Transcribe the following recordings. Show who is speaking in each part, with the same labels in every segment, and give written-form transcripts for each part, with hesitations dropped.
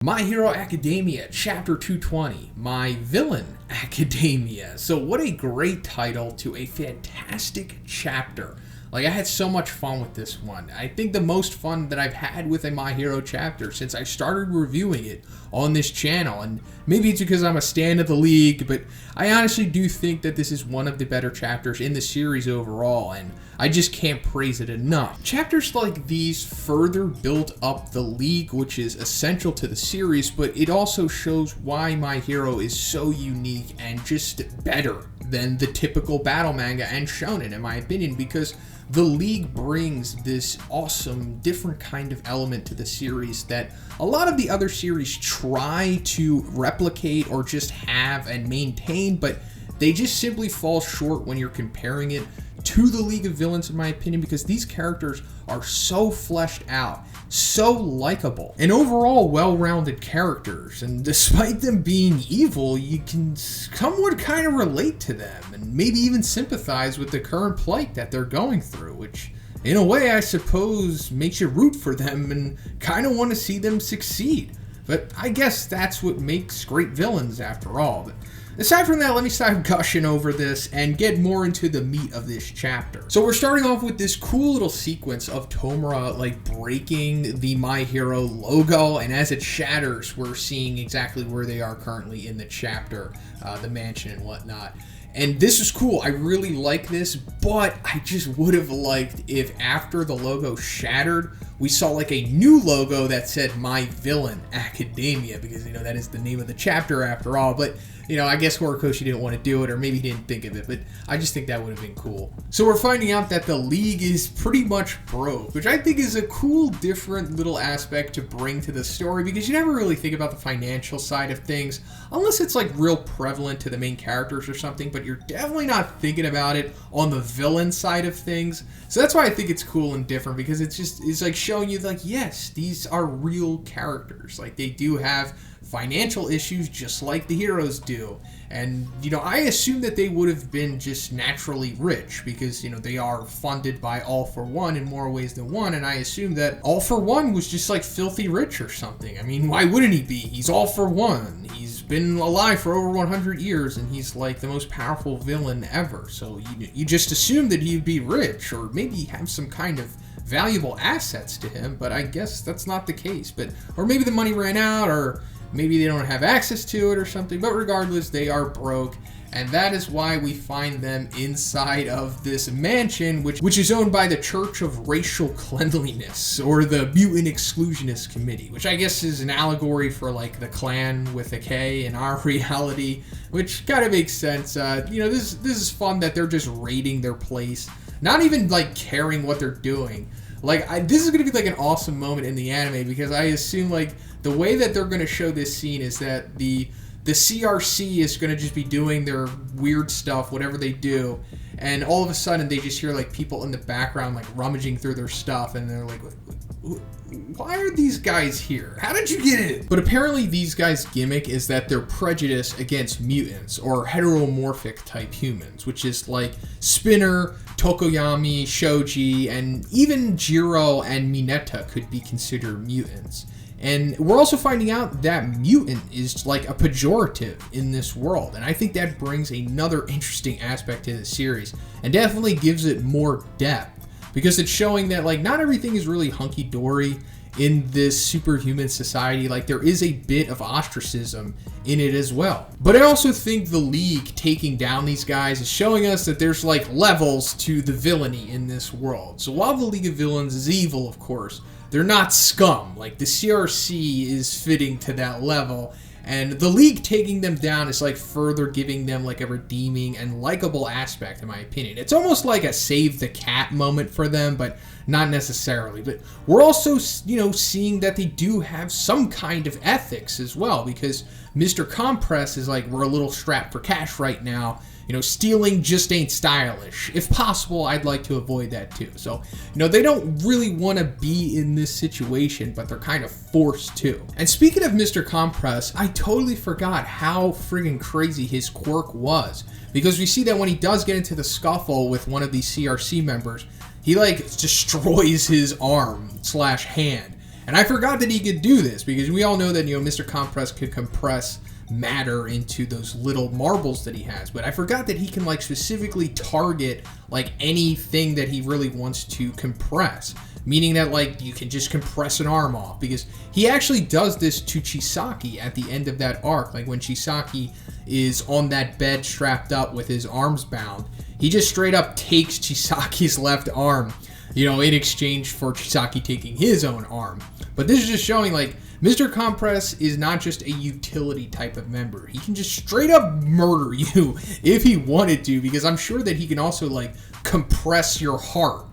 Speaker 1: My Hero Academia, Chapter 220, My Villain Academia. So what a great title to a fantastic chapter. Like, I had so much fun with this one. I think the most fun that I've had with a My Hero chapter since I started reviewing it on this channel. And maybe it's because I'm a stan of the League, but I honestly do think that this is one of the better chapters in the series overall, and I just can't praise it enough. Chapters like these further build up the League, which is essential to the series, but it also shows why My Hero is so unique and just better than the typical battle manga and shonen, in my opinion, because the League brings this awesome, different kind of element to the series that a lot of the other series try to replicate or just have and maintain, but they just simply fall short when you're comparing it to the League of Villains, in my opinion, because these characters are so fleshed out, so likable, and overall well-rounded characters. And despite them being evil, you can somewhat kind of relate to them and maybe even sympathize with the current plight that they're going through, which in a way I suppose makes you root for them and kind of want to see them succeed. But I guess that's what makes great villains after all. But aside from that, let me stop gushing over this and get more into the meat of this chapter. So we're starting off with this cool little sequence of Tomura like breaking the My Hero logo, and as it shatters, we're seeing exactly where they are currently in the chapter, the mansion and whatnot. And this is cool. I really like this, but I just would have liked if after the logo shattered, we saw like a new logo that said My Villain Academia, because, you know, that is the name of the chapter after all. But, you know, I guess Horikoshi didn't want to do it, or maybe he didn't think of it, but I just think that would have been cool. So we're finding out that the League is pretty much broke, which I think is a cool, different little aspect to bring to the story, because you never really think about the financial side of things, unless it's like real prevalent to the main characters or something, but you're definitely not thinking about it on the villain side of things. So that's why I think it's cool and different, because it's like showing you like, yes, these are real characters. Like, they do have financial issues just like the heroes do. And, you know, I assume that they would have been just naturally rich because, you know, they are funded by All For One in more ways than one. And I assume that All For One was just like filthy rich or something. I mean, why wouldn't he be? He's All For One. He's been alive for over 100 years and he's like the most powerful villain ever. So you just assume that he'd be rich or maybe have some kind of valuable assets to him. But I guess that's not the case. Or maybe the money ran out, or maybe they don't have access to it or something, but regardless, they are broke, and that is why we find them inside of this mansion, which is owned by the Church of Racial Cleanliness, or the Mutant Exclusionist Committee, which I guess is an allegory for like the Klan with a K in our reality, which kind of makes sense. You know, this is fun that they're just raiding their place, not even like caring what they're doing. Like, this is going to be like an awesome moment in the anime, because I assume like the way that they're going to show this scene is that the CRC is going to just be doing their weird stuff, whatever they do, and all of a sudden they just hear like people in the background like rummaging through their stuff, and they're like, why are these guys here? How did you get in? But apparently these guys' gimmick is that they're prejudiced against mutants or heteromorphic type humans, which is like Spinner, Tokoyami, Shoji, and even Jiro and Mineta could be considered mutants. And we're also finding out that mutant is like a pejorative in this world. And I think that brings another interesting aspect to the series and definitely gives it more depth, because it's showing that like not everything is really hunky-dory in this superhuman society. Like, there is a bit of ostracism in it as well. But I also think the League taking down these guys is showing us that there's like levels to the villainy in this world. So while the League of Villains is evil, of course, they're not scum. Like, the CRC is fitting to that level, and the League taking them down is like further giving them like a redeeming and likable aspect, in my opinion. It's almost like a save the cat moment for them, but not necessarily. But we're also, you know, seeing that they do have some kind of ethics as well, because Mr. Compress is like, we're a little strapped for cash right now. You know, stealing just ain't stylish. If possible, I'd like to avoid that too. So, you know, they don't really want to be in this situation, but they're kind of forced to. And speaking of Mr. Compress, I totally forgot how friggin' crazy his quirk was. Because we see that when he does get into the scuffle with one of these CRC members, he like destroys his arm/hand. And I forgot that he could do this, because we all know that, Mr. Compress could compress matter into those little marbles that he has, but I forgot that he can like specifically target like anything that he really wants to compress, meaning that like you can just compress an arm off, because he actually does this to Chisaki at the end of that arc. Like when Chisaki is on that bed strapped up with his arms bound, he just straight up takes Chisaki's left arm, in exchange for Chisaki taking his own arm. But this is just showing like Mr. Compress is not just a utility type of member. He can just straight up murder you if he wanted to, because I'm sure that he can also like compress your heart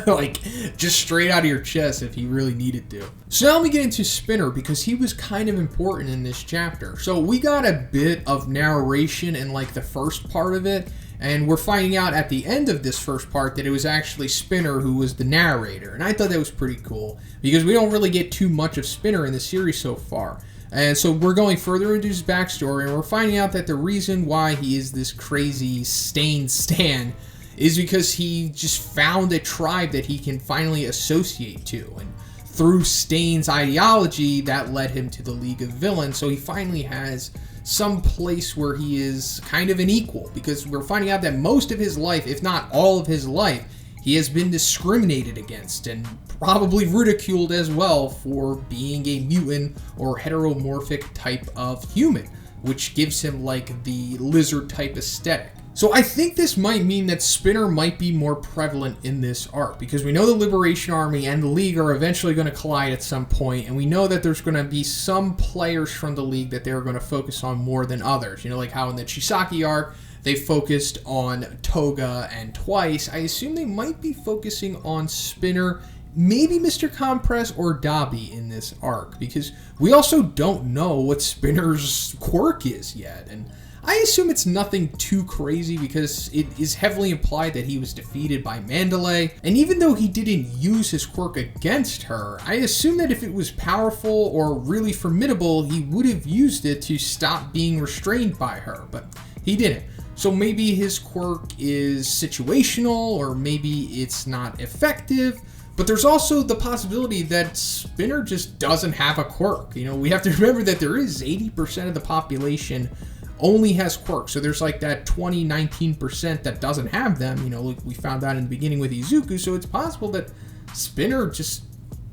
Speaker 1: like just straight out of your chest if he really needed to. So now let me get into Spinner, because he was kind of important in this chapter. So we got a bit of narration in like the first part of it, and we're finding out at the end of this first part that it was actually Spinner who was the narrator. And I thought that was pretty cool, because we don't really get too much of Spinner in the series so far. And so we're going further into his backstory, and we're finding out that the reason why he is this crazy Stain Stan is because he just found a tribe that he can finally associate to. And through Stain's ideology, that led him to the League of Villains. So he finally has some place where he is kind of an equal, because we're finding out that most of his life, if not all of his life, he has been discriminated against and probably ridiculed as well for being a mutant or heteromorphic type of human, which gives him like the lizard type aesthetic. So I think this might mean that Spinner might be more prevalent in this arc, because we know the Liberation Army and the League are eventually going to collide at some point, and we know that there's going to be some players from the League that they're going to focus on more than others. Like how in the Chisaki arc, they focused on Toga and Twice. I assume they might be focusing on Spinner, maybe Mr. Compress or Dabi in this arc, because we also don't know what Spinner's quirk is yet, and I assume it's nothing too crazy, because it is heavily implied that he was defeated by Mandalay, and even though he didn't use his quirk against her, I assume that if it was powerful or really formidable, he would have used it to stop being restrained by her, but he didn't. So maybe his quirk is situational, or maybe it's not effective. But there's also the possibility that Spinner just doesn't have a quirk. We have to remember that there is 80% of the population only has quirks. So there's like that 19% that doesn't have them. Like we found out in the beginning with Izuku. So it's possible that Spinner just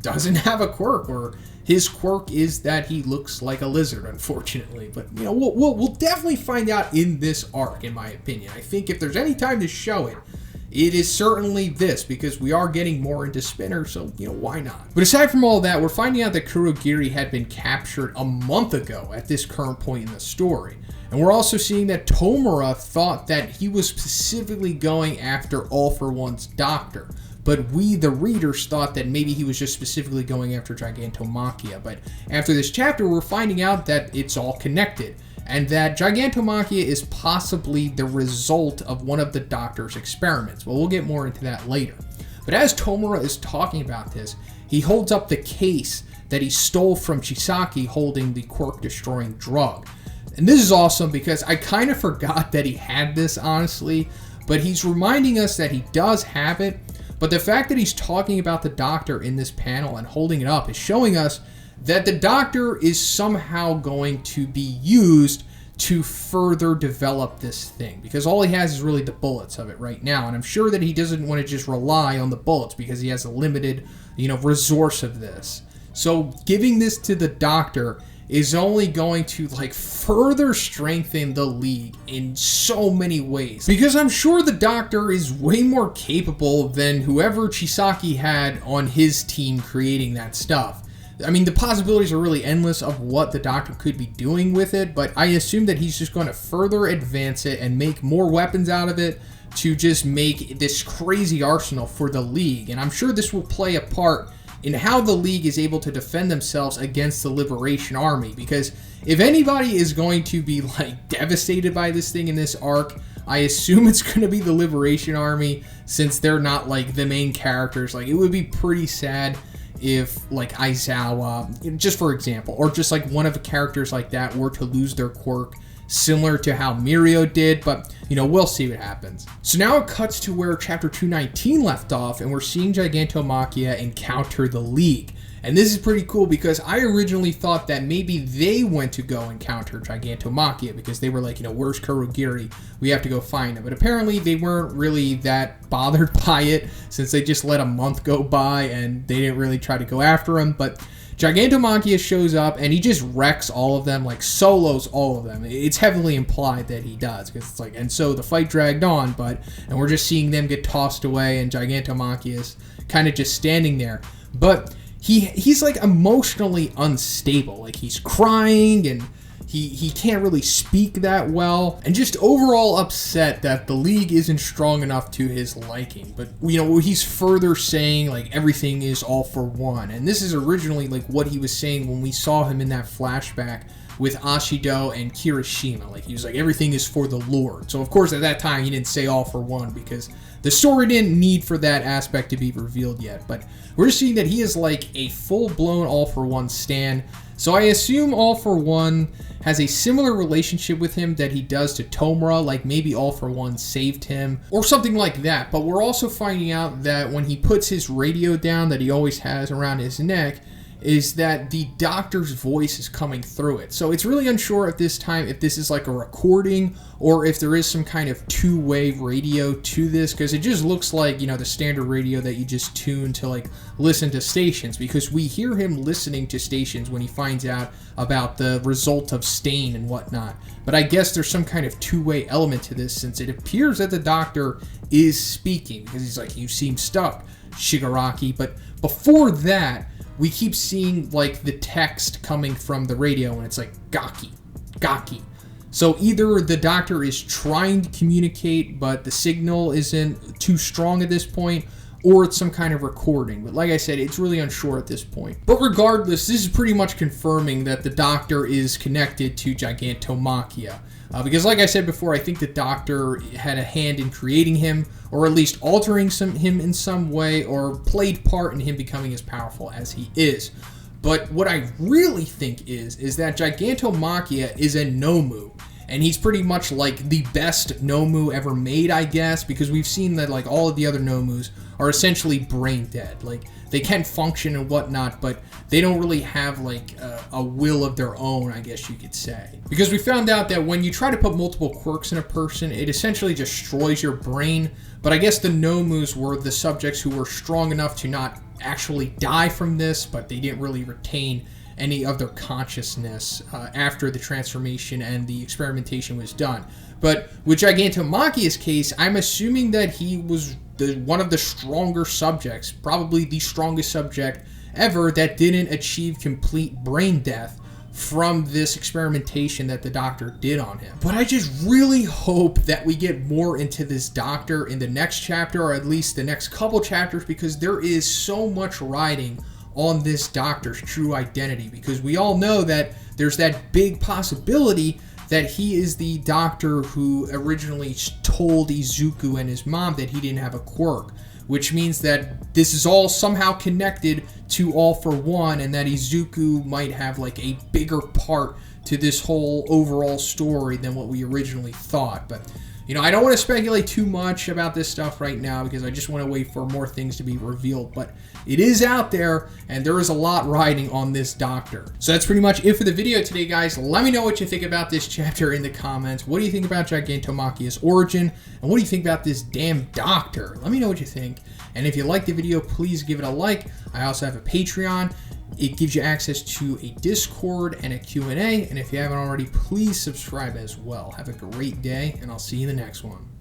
Speaker 1: doesn't have a quirk, or his quirk is that he looks like a lizard, unfortunately. But we'll definitely find out in this arc, in my opinion. I think if there's any time to show it, it is certainly this, because we are getting more into Spinner, so, why not? But aside from all that, we're finding out that Kurogiri had been captured a month ago at this current point in the story. And we're also seeing that Tomura thought that he was specifically going after All For One's doctor. But we, the readers, thought that maybe he was just specifically going after Gigantomachia. But after this chapter, we're finding out that it's all connected, and that Gigantomachia is possibly the result of one of the doctor's experiments. Well, we'll get more into that later. But as Tomura is talking about this, he holds up the case that he stole from Chisaki holding the quirk-destroying drug. And this is awesome, because I kind of forgot that he had this, honestly, but he's reminding us that he does have it. But the fact that he's talking about the doctor in this panel and holding it up is showing us that the doctor is somehow going to be used to further develop this thing, because all he has is really the bullets of it right now, and I'm sure that he doesn't want to just rely on the bullets, because he has a limited, resource of this. So giving this to the doctor is only going to further strengthen the League in so many ways, because I'm sure the doctor is way more capable than whoever Chisaki had on his team creating that stuff. I mean, the possibilities are really endless of what the doctor could be doing with it, but I assume that he's just going to further advance it and make more weapons out of it to just make this crazy arsenal for the League. And I'm sure this will play a part in how the League is able to defend themselves against the Liberation Army, because if anybody is going to be devastated by this thing in this arc, I assume it's going to be the Liberation Army, since they're not the main characters. It would be pretty sad if Aizawa, just for example, or just one of the characters like that were to lose their quirk, similar to how Mirio did, but we'll see what happens. So now it cuts to where chapter 219 left off, and we're seeing Gigantomachia encounter the League. And this is pretty cool because I originally thought that maybe they went to go encounter Gigantomachia because they were like, where's Kurogiri? We have to go find him. But apparently they weren't really that bothered by it since they just let a month go by and they didn't really try to go after him. But Gigantomachia shows up and he just wrecks all of them, like solos all of them. It's heavily implied that he does because it's like, and so the fight dragged on, and we're just seeing them get tossed away and Gigantomachia is kind of just standing there. But he's like emotionally unstable. Like he's crying and he can't really speak that well and just overall upset that the league isn't strong enough to his liking. But he's further saying like everything is all for one. And this is originally like what he was saying when we saw him in that flashback with Ashido and Kirishima. Like he was like, everything is for the Lord. So of course at that time he didn't say all for one because the story didn't need for that aspect to be revealed yet. But we're seeing that he is like a full-blown all for one stan. So I assume All For One has a similar relationship with him that he does to Tomura, like maybe All For One saved him or something like that. But we're also finding out that when he puts his radio down that he always has around his neck, is that the doctor's voice is coming through it. So it's really unsure at this time if this is like a recording or if there is some kind of two-way radio to this, because it just looks like, the standard radio that you just tune to like listen to stations, because we hear him listening to stations when he finds out about the result of stain and whatnot. But I guess there's some kind of two-way element to this, since it appears that the doctor is speaking, because he's like, you seem stuck, Shigaraki. But before that, we keep seeing like the text coming from the radio and it's like Gaki, Gaki. So either the doctor is trying to communicate but the signal isn't too strong at this point, or it's some kind of recording. But like I said, it's really unsure at this point. But regardless, this is pretty much confirming that the doctor is connected to Gigantomachia. Because like I said before, I think the doctor had a hand in creating him, or at least altering him in some way, or played part in him becoming as powerful as he is. But what I really think is that Gigantomachia is a Nomu. And he's pretty much like the best Nomu ever made, I guess, because we've seen that like all of the other Nomus are essentially brain dead. Like they can function and whatnot, but they don't really have like a will of their own, I guess you could say. Because we found out that when you try to put multiple quirks in a person, it essentially destroys your brain. But I guess the Nomus were the subjects who were strong enough to not actually die from this, but they didn't really retain any of their consciousness after the transformation and the experimentation was done. But with Gigantomachia's case, I'm assuming that he was one of the stronger subjects, probably the strongest subject ever that didn't achieve complete brain death from this experimentation that the doctor did on him. But I just really hope that we get more into this doctor in the next chapter, or at least the next couple chapters, because there is so much riding on this doctor's true identity, because we all know that there's that big possibility that he is the doctor who originally told Izuku and his mom that he didn't have a quirk, which means that this is all somehow connected to All For One, and that Izuku might have like a bigger part to this whole overall story than what we originally thought. But I don't want to speculate too much about this stuff right now because I just want to wait for more things to be revealed. But it is out there, and there is a lot riding on this doctor. So that's pretty much it for the video today, guys. Let me know what you think about this chapter in the comments. What do you think about Gigantomachia's origin? And what do you think about this damn doctor? Let me know what you think. And if you liked the video, please give it a like. I also have a Patreon. It gives you access to a Discord and a Q&A. And if you haven't already, please subscribe as well. Have a great day, and I'll see you in the next one.